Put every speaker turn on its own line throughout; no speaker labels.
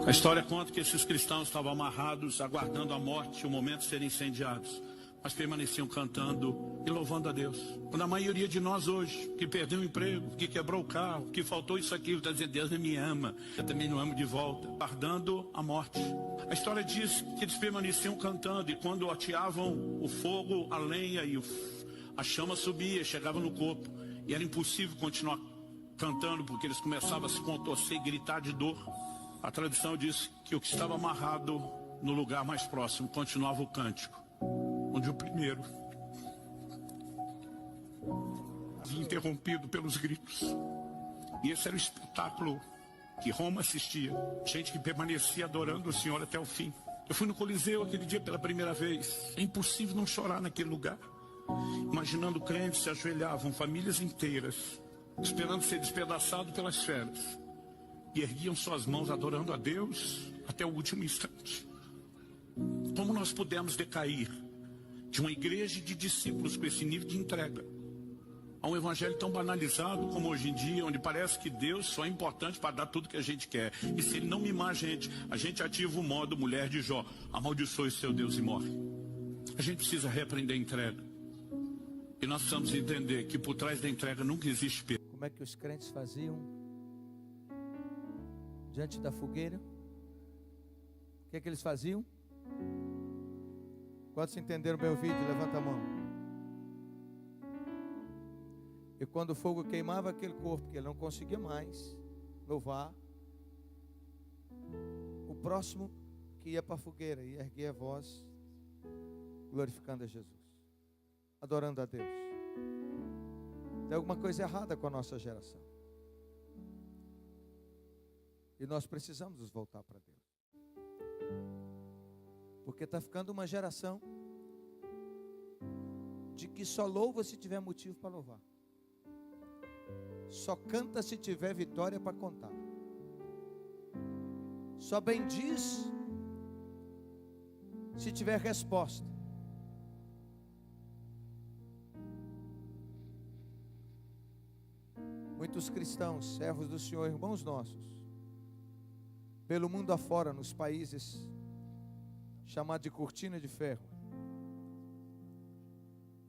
A história conta que esses cristãos estavam amarrados, aguardando a morte, o momento de serem incendiados, mas permaneciam cantando e louvando a Deus. Quando a maioria de nós hoje, que perdeu o emprego, que quebrou o carro, que faltou isso, aquilo, está dizendo, Deus não me ama, eu também não amo de volta, guardando a morte. A história diz que eles permaneciam cantando, e quando ateavam o fogo, a lenha e a chama subia, chegava no corpo, e era impossível continuar cantando, porque eles começavam a se contorcer e gritar de dor. A tradição diz que o que estava amarrado no lugar mais próximo continuava o cântico, onde o primeiro havia interrompido pelos gritos. E esse era o espetáculo que Roma assistia, gente que permanecia adorando o Senhor até o fim. Eu fui no Coliseu aquele dia pela primeira vez. É impossível não chorar naquele lugar, imaginando crentes se ajoelhavam, famílias inteiras, esperando ser despedaçado pelas feras, e erguiam suas mãos adorando a Deus até o último instante. Como nós pudemos decair de uma igreja de discípulos com esse nível de entrega a um evangelho tão banalizado como hoje em dia, onde parece que Deus só é importante para dar tudo que a gente quer, e se Ele não mimar a gente ativa o modo mulher de Jó, amaldiçoe seu Deus e morre. A gente precisa reaprender a entrega, e nós precisamos entender que por trás da entrega nunca existe perda.
Como é que os crentes faziam diante da fogueira? O que é que eles faziam? Quantos entenderam o meu vídeo? Levanta a mão. E quando o fogo queimava aquele corpo, que ele não conseguia mais louvar, o próximo que ia para a fogueira ia erguer a voz, glorificando a Jesus, adorando a Deus. Tem alguma coisa errada com a nossa geração, e nós precisamos nos voltar para Deus, porque está ficando uma geração de que só louva se tiver motivo para louvar, só canta se tiver vitória para contar, só bendiz se tiver resposta. Muitos cristãos, servos do Senhor, irmãos nossos, pelo mundo afora, nos países chamados de cortina de ferro,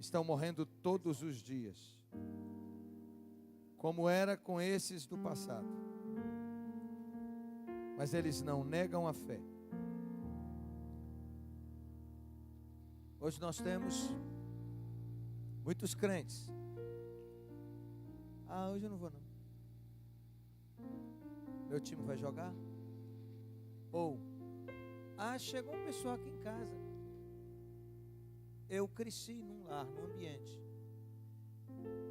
estão morrendo todos os dias, como era com esses do passado, mas eles não negam a fé. Hoje nós temos muitos crentes. Hoje eu não vou não. Meu time vai jogar? Ou, chegou um pessoal aqui em casa. Eu cresci num lar, num ambiente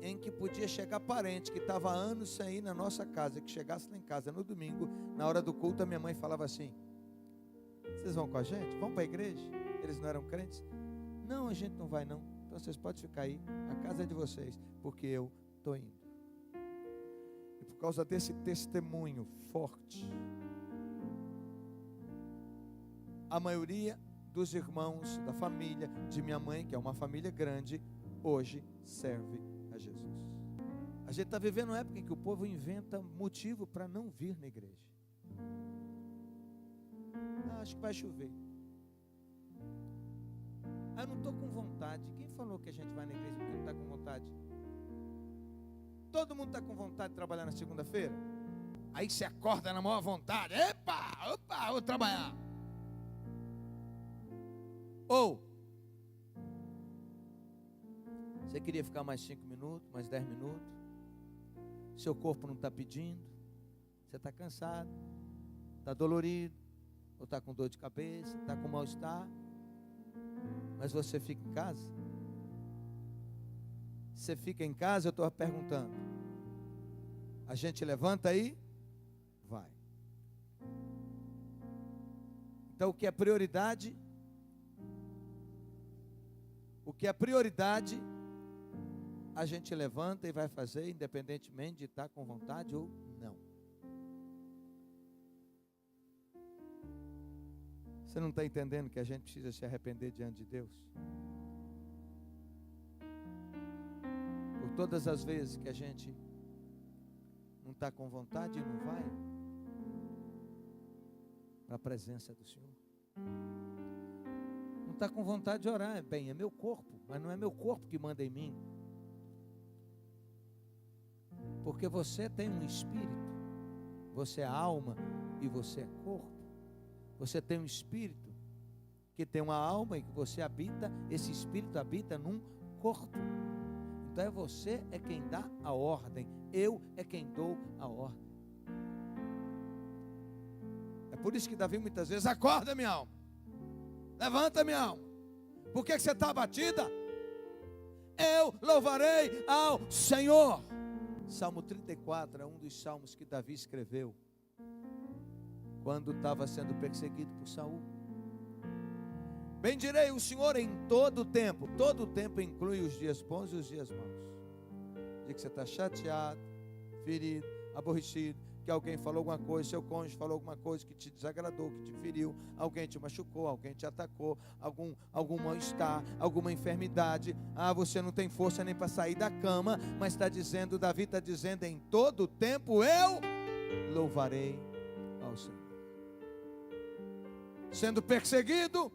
em que podia chegar parente que estava há anos sem ir na nossa casa, que chegasse lá em casa no domingo, na hora do culto, a minha mãe falava assim: vocês vão com a gente? Vão para a igreja? Eles não eram crentes? Não, a gente não vai não. Então vocês podem ficar aí, a casa é de vocês, porque eu estou indo. E por causa desse testemunho forte, a maioria dos irmãos da família de minha mãe, que é uma família grande, hoje serve a Jesus. A gente está vivendo uma época em que o povo inventa motivo para não vir na igreja. Acho que vai chover. Eu não estou com vontade. Quem falou que a gente vai na igreja porque não está com vontade? Todo mundo está com vontade de trabalhar na segunda-feira? Aí você acorda na maior vontade. Opa, vou trabalhar. Ou você queria ficar mais 5 minutos, mais 10 minutos, seu corpo não está pedindo, você está cansado, está dolorido, ou está com dor de cabeça, está com mal-estar, mas você fica em casa? Você fica em casa, eu estou perguntando. A gente levanta aí, vai. Então o que é prioridade? O que é prioridade, a gente levanta e vai fazer, independentemente de estar com vontade ou não. Você não está entendendo que a gente precisa se arrepender diante de Deus? Por todas as vezes que a gente não está com vontade e não vai, para a presença do Senhor. Não está com vontade de orar, bem, é meu corpo, mas não é meu corpo que manda em mim. Porque você tem um espírito, você é alma e você é corpo. Você tem um espírito que tem uma alma e que você habita, esse espírito habita num corpo. Então você é quem dá a ordem, eu é quem dou a ordem. É por isso que Davi muitas vezes: acorda, minha alma, levanta, minha alma. Por que você está abatida? Eu louvarei ao Senhor. Salmo 34 é um dos salmos que Davi escreveu quando estava sendo perseguido por Saul. Bendirei o Senhor em todo o tempo. Todo o tempo inclui os dias bons e os dias maus. Dia que você está chateado, ferido, aborrecido, que alguém falou alguma coisa, seu cônjuge falou alguma coisa que te desagradou, que te feriu, alguém te machucou, alguém te atacou, algum mal-estar, alguma enfermidade. Você não tem força nem para sair da cama, mas está dizendo, Davi está dizendo: em todo o tempo eu louvarei ao Senhor. Sendo perseguido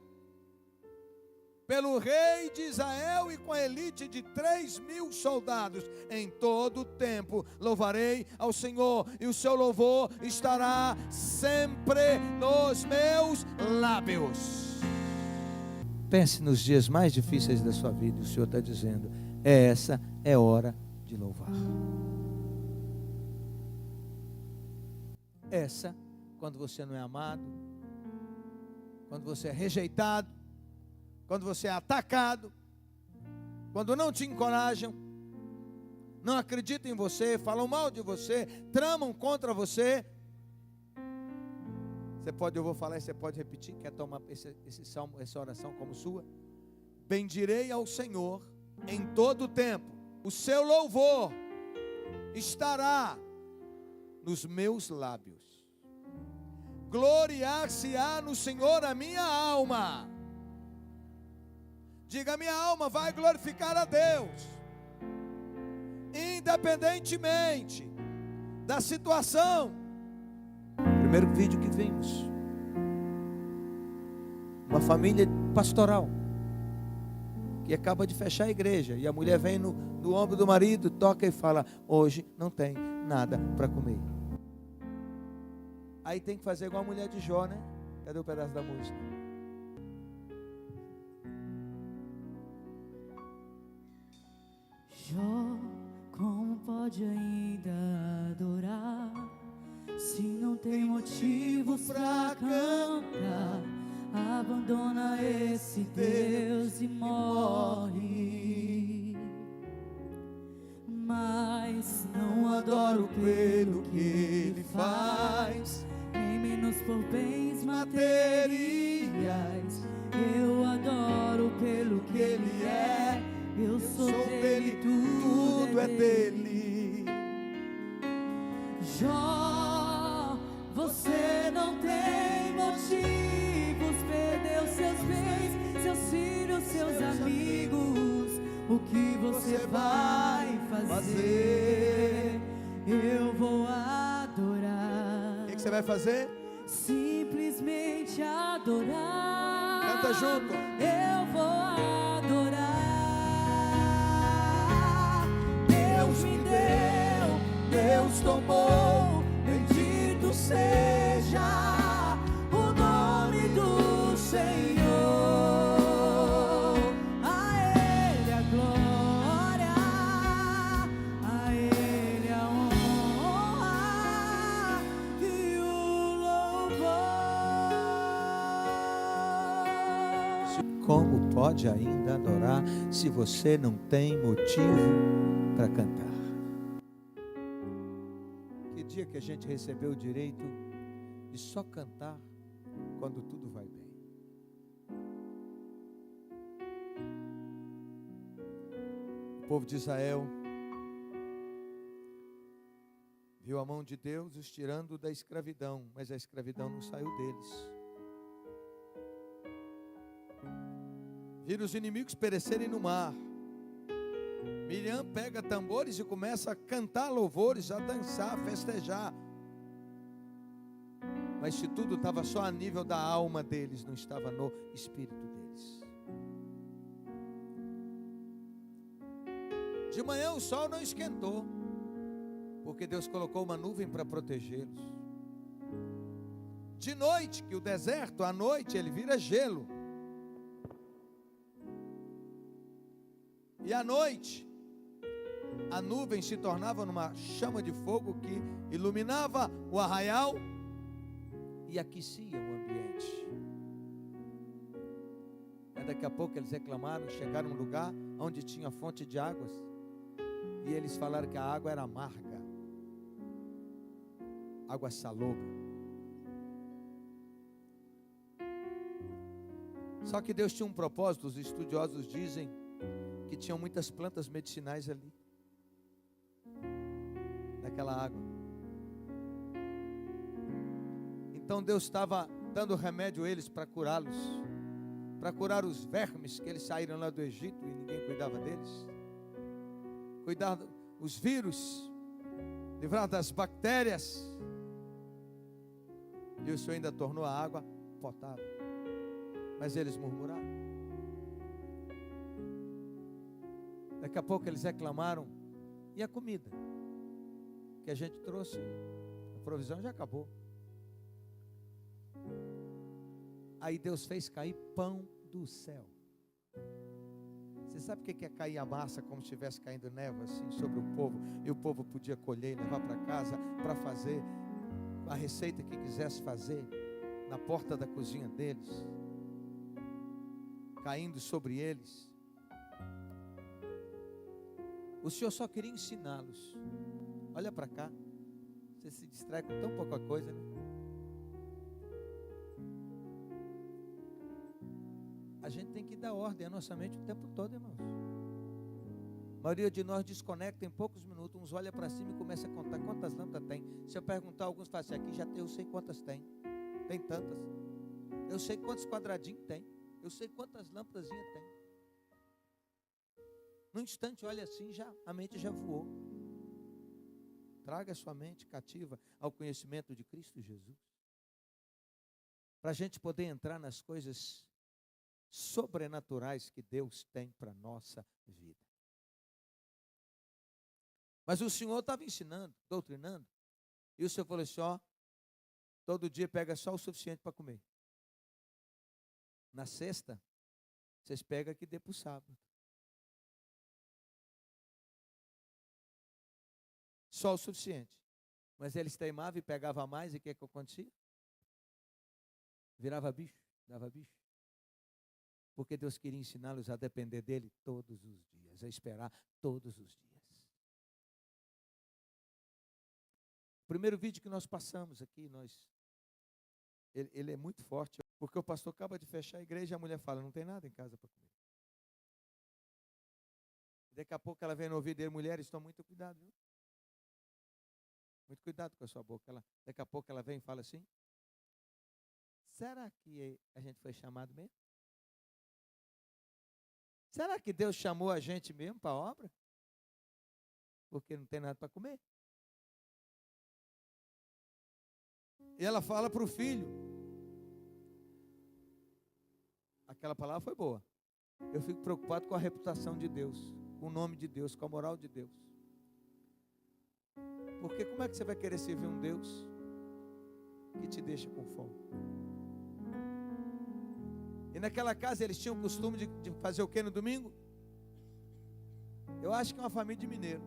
pelo rei de Israel e com a elite de 3.000 soldados, em todo o tempo louvarei ao Senhor, e o seu louvor estará sempre nos meus lábios. Pense nos dias mais difíceis da sua vida, e o Senhor está dizendo: essa é hora de louvar. Essa, quando você não é amado, quando você é rejeitado, quando você é atacado, quando não te encorajam, não acreditam em você, falam mal de você, tramam contra você. Eu vou falar e você pode repetir. Quer tomar esse salmo, essa oração como sua? Bendirei ao Senhor em todo o tempo, o seu louvor estará nos meus lábios. Gloriar-se-á no Senhor a minha alma. Diga: minha alma vai glorificar a Deus, independentemente da situação. Primeiro vídeo que vimos, uma família pastoral que acaba de fechar a igreja, e a mulher vem no ombro do marido, toca e fala: hoje não tem nada para comer. Aí tem que fazer igual a mulher de Jó, né? Cadê o pedaço da música?
Jó, como pode ainda adorar, se não tem motivos pra cantar? Abandona esse Deus e morre. Mas não adoro pelo que Ele faz, nem menos por bens materiais. Eu adoro pelo que Ele é. Eu sou dele, tudo é dele. Jó, você não tem motivos, perdeu seus bens, seus filhos, seus amigos. O que você vai fazer? Eu vou adorar.
O que você vai fazer?
Simplesmente adorar.
Canta junto.
Eu vou adorar. Deus me deu, Deus tomou, bendito seja o nome do Senhor. A Ele a glória, a Ele a honra e o louvor.
Como pode ainda adorar se você não tem motivo para cantar? Que dia que a gente recebeu o direito de só cantar quando tudo vai bem? O povo de Israel viu a mão de Deus os tirando da escravidão, mas a escravidão não saiu deles. Viram os inimigos perecerem no mar. Miriam pega tambores e começa a cantar louvores, a dançar, a festejar. Mas se tudo estava só a nível da alma deles, não estava no espírito deles. De manhã o sol não esquentou, porque Deus colocou uma nuvem para protegê-los. De noite, que o deserto, à noite, ele vira gelo. E à noite, a nuvem se tornava numa chama de fogo que iluminava o arraial e aquecia o ambiente. E daqui a pouco eles reclamaram, chegaram num lugar onde tinha fonte de águas, e eles falaram que a água era amarga, água salobre. Só que Deus tinha um propósito. Os estudiosos dizem que tinham muitas plantas medicinais ali, naquela água. Então Deus estava dando remédio a eles para curá-los, para curar os vermes que eles saíram lá do Egito e ninguém cuidava deles, cuidar os vírus, livrar das bactérias. E o Senhor ainda tornou a água potável. Mas eles murmuraram. Daqui a pouco eles reclamaram. E a comida que a gente trouxe? A provisão já acabou. Aí Deus fez cair pão do céu. Você sabe o que é cair a massa como se estivesse caindo névoa assim sobre o povo? E o povo podia colher e levar para casa para fazer a receita que quisesse fazer na porta da cozinha deles, caindo sobre eles. O Senhor só queria ensiná-los. Olha para cá. Você se distrai com tão pouca coisa, né? A gente tem que dar ordem à nossa mente o tempo todo, irmãos. A maioria de nós desconecta em poucos minutos. Uns olha para cima e começa a contar quantas lâmpadas tem. Se eu perguntar, alguns falam assim, aqui já tem, eu sei quantas tem. Tem tantas. Eu sei quantos quadradinhos tem. Eu sei quantas lâmpadas tem. Num instante, olha assim, já, a mente já voou. Traga a sua mente cativa ao conhecimento de Cristo Jesus. Para a gente poder entrar nas coisas sobrenaturais que Deus tem para a nossa vida. Mas o Senhor estava ensinando, doutrinando. E o Senhor falou assim, ó, todo dia pega só o suficiente para comer. Na sexta, vocês pegam que dê para o sábado. Só o suficiente. Mas eles teimavam e pegavam mais, e o que acontecia? Virava bicho, dava bicho. Porque Deus queria ensiná-los a depender dele todos os dias, a esperar todos os dias. O primeiro vídeo que nós passamos aqui, ele é muito forte, porque o pastor acaba de fechar a igreja e a mulher fala, não tem nada em casa para comer. Daqui a pouco ela vem no ouvido dele, mulheres, tome muito cuidado, viu? Muito cuidado com a sua boca. Daqui a pouco ela vem e fala assim, será que a gente foi chamado mesmo? Será que Deus chamou a gente mesmo para a obra? Porque não tem nada para comer. E ela fala para o filho. Aquela palavra foi boa. Eu fico preocupado com a reputação de Deus, com o nome de Deus, com a moral de Deus. Porque como é que você vai querer servir um Deus que te deixa com fome? E naquela casa eles tinham o costume de fazer o que no domingo? Eu acho que é uma família de mineiro.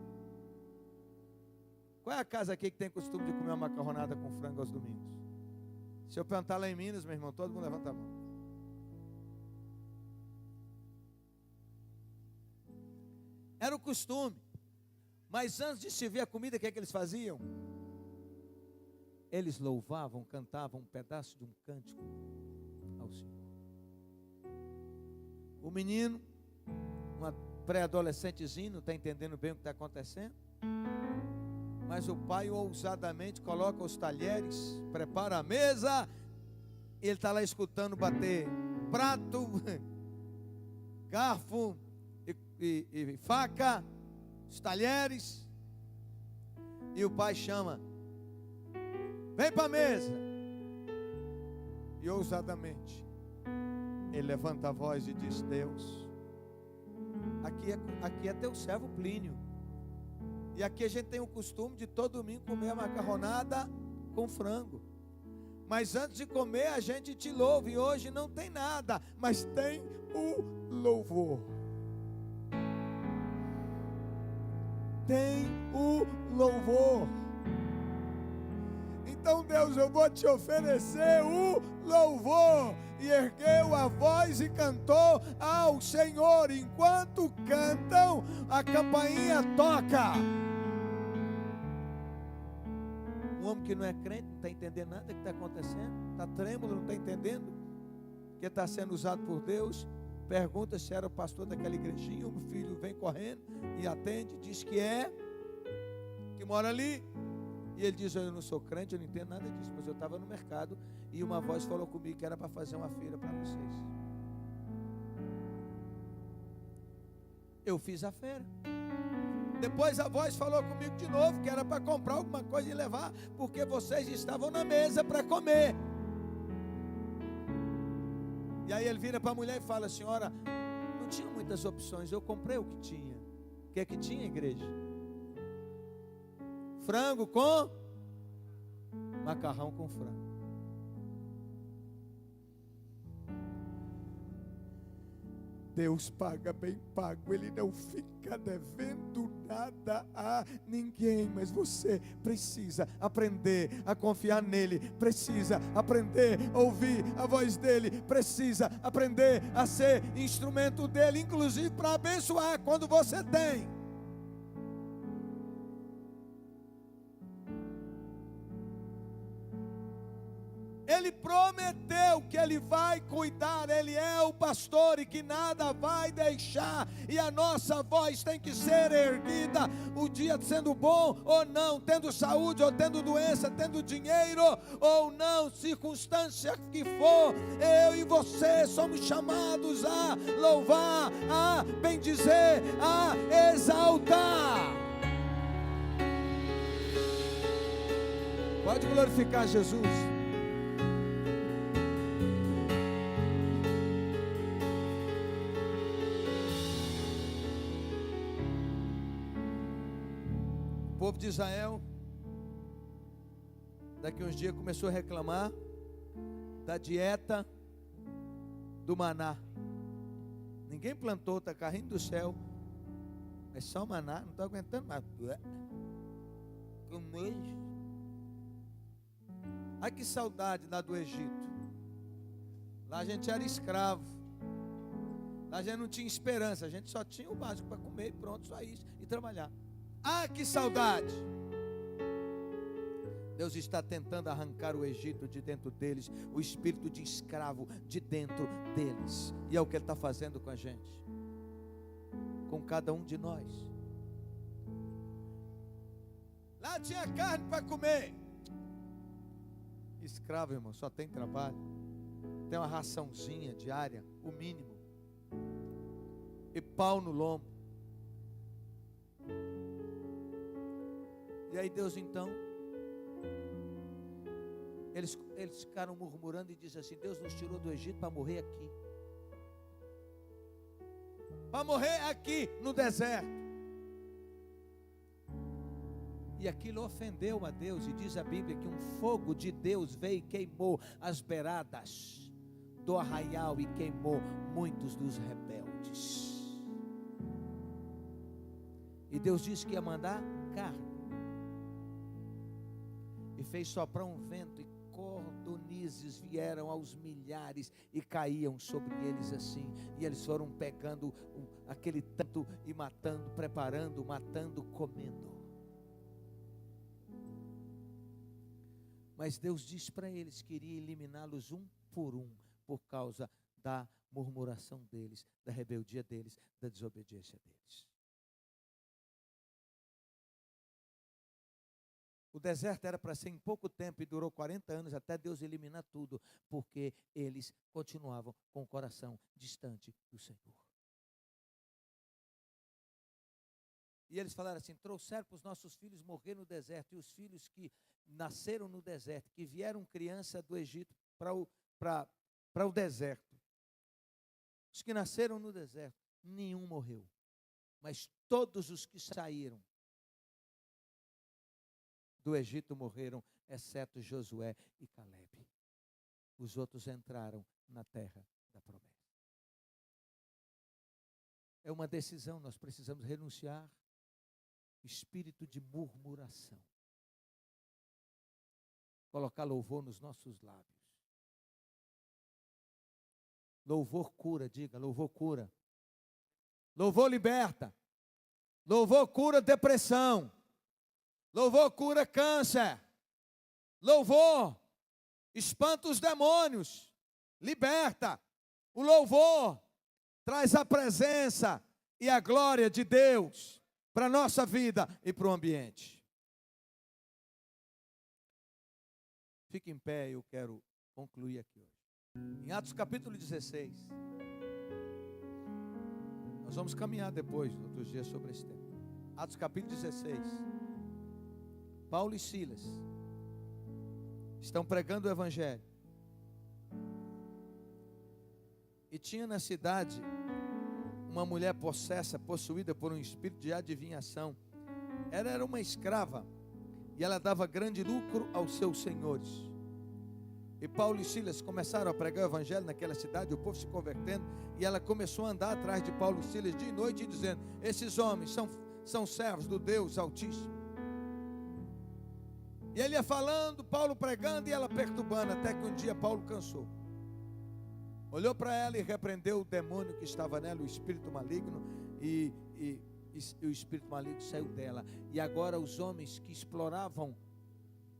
Qual é a casa aqui que tem costume de comer uma macarronada com frango aos domingos? Se eu perguntar lá em Minas, meu irmão, todo mundo levanta a mão. Era o costume. Mas antes de servir a comida, o que é que eles faziam? Eles louvavam, cantavam um pedaço de um cântico ao Senhor. O menino, uma pré-adolescentezinho, não está entendendo bem o que está acontecendo. Mas o pai ousadamente coloca os talheres, prepara a mesa. Ele está lá escutando bater prato, garfo e faca, os talheres. E o pai chama, vem para a mesa. E ousadamente, ele levanta a voz e diz: Deus, aqui é teu servo Plínio. E aqui a gente tem o costume de todo domingo comer a macarronada com frango. Mas antes de comer a gente te louva. E hoje não tem nada, mas tem o louvor. Tem o louvor. Então, Deus, eu vou te oferecer o louvor. E ergueu a voz e cantou ao Senhor. Enquanto cantam, a campainha toca. Um homem que não é crente, não está entendendo nada do que está acontecendo, está trêmulo, não está entendendo que está sendo usado por Deus. Pergunta se era o pastor daquela igrejinha. O filho vem correndo e atende, diz que é, que mora ali. E ele diz: eu não sou crente, eu não entendo nada disso, mas eu estava no mercado e uma voz falou comigo que era para fazer uma feira para vocês. Eu fiz a feira. Depois a voz falou comigo de novo que era para comprar alguma coisa e levar, porque vocês estavam na mesa para comer. E aí ele vira para a mulher e fala: senhora, não tinha muitas opções, eu comprei o que tinha. O que é que tinha, igreja? Frango com macarrão com frango. Deus paga bem pago, Ele não fica devendo nada a ninguém. Mas você precisa aprender a confiar nele, precisa aprender a ouvir a voz dele, precisa aprender a ser instrumento dele, inclusive para abençoar quando você tem. Ele prometeu que Ele vai cuidar, Ele é o pastor e que nada vai deixar. E a nossa voz tem que ser erguida, o dia sendo bom ou não, tendo saúde ou tendo doença, tendo dinheiro ou não, circunstância que for, eu e você somos chamados a louvar, a bendizer, a exaltar. Pode glorificar Jesus. O povo de Israel, daqui uns dias começou a reclamar da dieta do maná. Ninguém plantou, está caindo do céu, mas só o maná, não estou aguentando mais. Com nojo. Ai, que saudade lá do Egito. Lá a gente era escravo. Lá a gente não tinha esperança, a gente só tinha o básico para comer e pronto, só isso, e trabalhar. Ah, que saudade! Deus está tentando arrancar o Egito de dentro deles, o espírito de escravo de dentro deles. E é o que Ele está fazendo com a gente, com cada um de nós. Lá tinha carne para comer. Escravo, irmão, só tem trabalho. Tem uma raçãozinha diária, o mínimo. E pau no lombo. E aí Deus então, eles ficaram murmurando e dizem assim: Deus nos tirou do Egito para morrer aqui. Para morrer aqui no deserto. E aquilo ofendeu a Deus, e diz a Bíblia que um fogo de Deus veio e queimou as beiradas do arraial e queimou muitos dos rebeldes. E Deus disse que ia mandar carne. E fez soprar um vento, e cordonizes vieram aos milhares e caíam sobre eles assim. E eles foram pegando aquele tanto e matando, preparando, matando, comendo. Mas Deus disse para eles que iria eliminá-los um, por causa da murmuração deles, da rebeldia deles, da desobediência deles. O deserto era para ser em pouco tempo e durou 40 anos até Deus eliminar tudo, porque eles continuavam com o coração distante do Senhor. E eles falaram assim: trouxeram para os nossos filhos morrer no deserto, e os filhos que nasceram no deserto, que vieram criança do Egito para o para o deserto. Os que nasceram no deserto, nenhum morreu. Mas todos os que saíram do Egito morreram, exceto Josué e Calebe. Os outros entraram na terra da promessa. É uma decisão, nós precisamos renunciar ao espírito de murmuração. Colocar louvor nos nossos lábios. Louvor cura, diga, louvor cura. Louvor liberta. Louvor cura depressão. Louvor cura câncer. Louvor espanta os demônios. Liberta. O louvor traz a presença e a glória de Deus para a nossa vida e para o ambiente. Fique em pé, eu quero concluir aqui hoje. Em Atos capítulo 16, nós vamos caminhar depois, outros dias, sobre esse tema. Atos capítulo 16, Paulo e Silas estão pregando o evangelho. E tinha na cidade uma mulher possuída por um espírito de adivinhação. Ela era uma escrava e ela dava grande lucro aos seus senhores. E Paulo e Silas começaram a pregar o evangelho naquela cidade, o povo se convertendo, e ela começou a andar atrás de Paulo e Silas de noite, dizendo: esses homens são servos do Deus Altíssimo. E ele ia falando, Paulo pregando e ela perturbando, até que um dia Paulo cansou. Olhou para ela e repreendeu o demônio que estava nela, o espírito maligno, e o espírito maligno saiu dela. E agora os homens que exploravam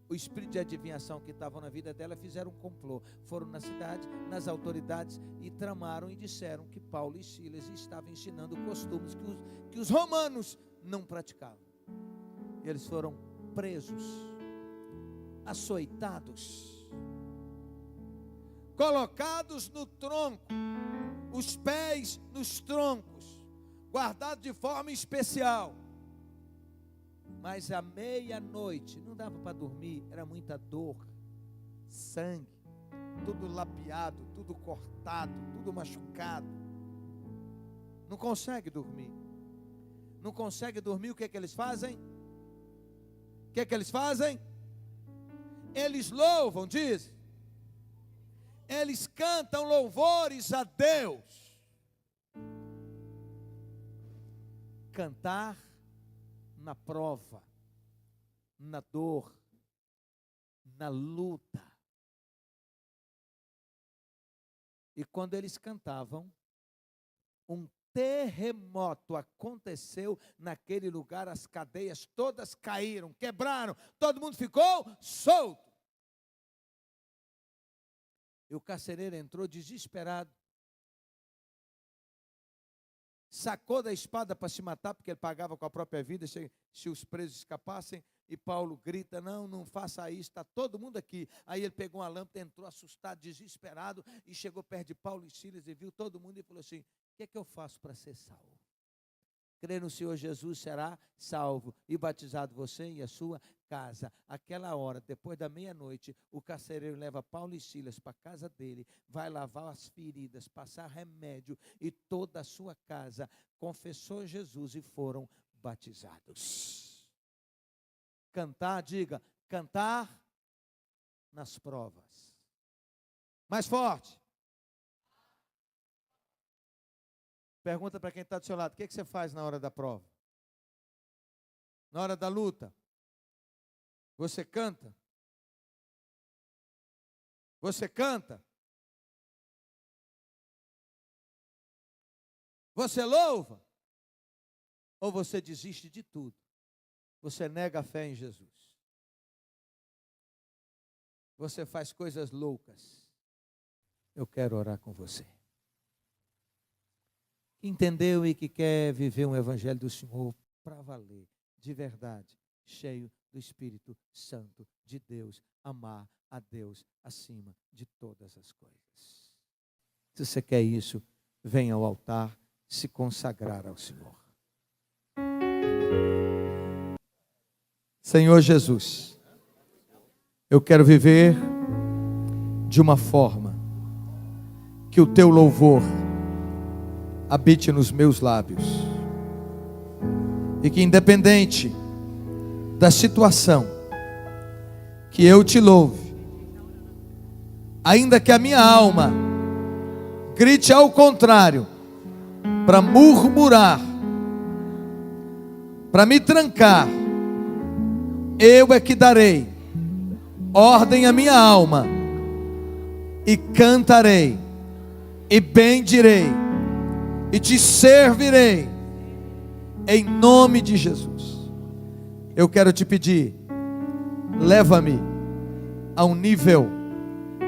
o espírito de adivinhação que estavam na vida dela fizeram um complô. Foram na cidade, nas autoridades, e tramaram e disseram que Paulo e Silas estavam ensinando costumes que os romanos não praticavam. E eles foram presos, açoitados, colocados no tronco, os pés nos troncos, guardados de forma especial. Mas à meia-noite, não dava para dormir, era muita dor, sangue, tudo lapiado, tudo cortado, tudo machucado. Não consegue dormir. Não consegue dormir, o que é que eles fazem? O que é que eles fazem? Eles louvam, diz. Eles cantam louvores a Deus. Cantar na prova, na dor, na luta. E quando eles cantavam, um terremoto aconteceu naquele lugar, as cadeias todas caíram, quebraram, todo mundo ficou solto. E o carcereiro entrou desesperado, sacou da espada para se matar, porque ele pagava com a própria vida se os presos escapassem. E Paulo grita: não faça isso, está todo mundo aqui. Aí ele pegou uma lâmpada, entrou assustado, desesperado, e chegou perto de Paulo e Silas e viu todo mundo e falou assim: o que é que eu faço para ser salvo? Crê no Senhor Jesus, será salvo, e batizado você e a sua casa. Aquela hora, depois da meia-noite, o carcereiro leva Paulo e Silas para a casa dele, vai lavar as feridas, passar remédio, e toda a sua casa confessou Jesus e foram batizados. Cantar, diga, cantar nas provas. Mais forte. Pergunta para quem está do seu lado: o que você faz na hora da prova? Na hora da luta? Você canta? Você canta? Você louva? Ou você desiste de tudo? Você nega a fé em Jesus? Você faz coisas loucas? Eu quero orar com você. Entendeu e que quer viver um evangelho do Senhor para valer, de verdade, cheio do Espírito Santo de Deus, amar a Deus acima de todas as coisas. Se você quer isso, venha ao altar se consagrar ao Senhor. Senhor Jesus, eu quero viver de uma forma que o teu louvor habite nos meus lábios. E que independente da situação, que eu te louve, ainda que a minha alma grite ao contrário, para murmurar, para me trancar, eu é que darei ordem à minha alma, e cantarei, e bendirei, e te servirei, em nome de Jesus. Eu quero te pedir, leva-me a um nível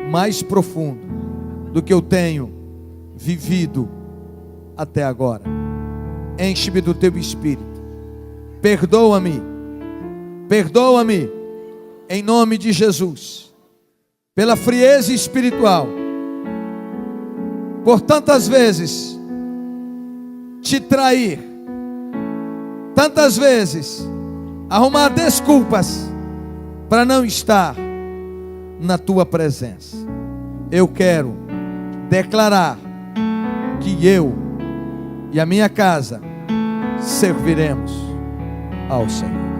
mais profundo do que eu tenho vivido até agora. Enche-me do teu Espírito, perdoa-me, perdoa-me, em nome de Jesus, pela frieza espiritual, por tantas vezes te trair, tantas vezes arrumar desculpas para não estar na tua presença. Eu quero declarar que eu e a minha casa serviremos ao Senhor.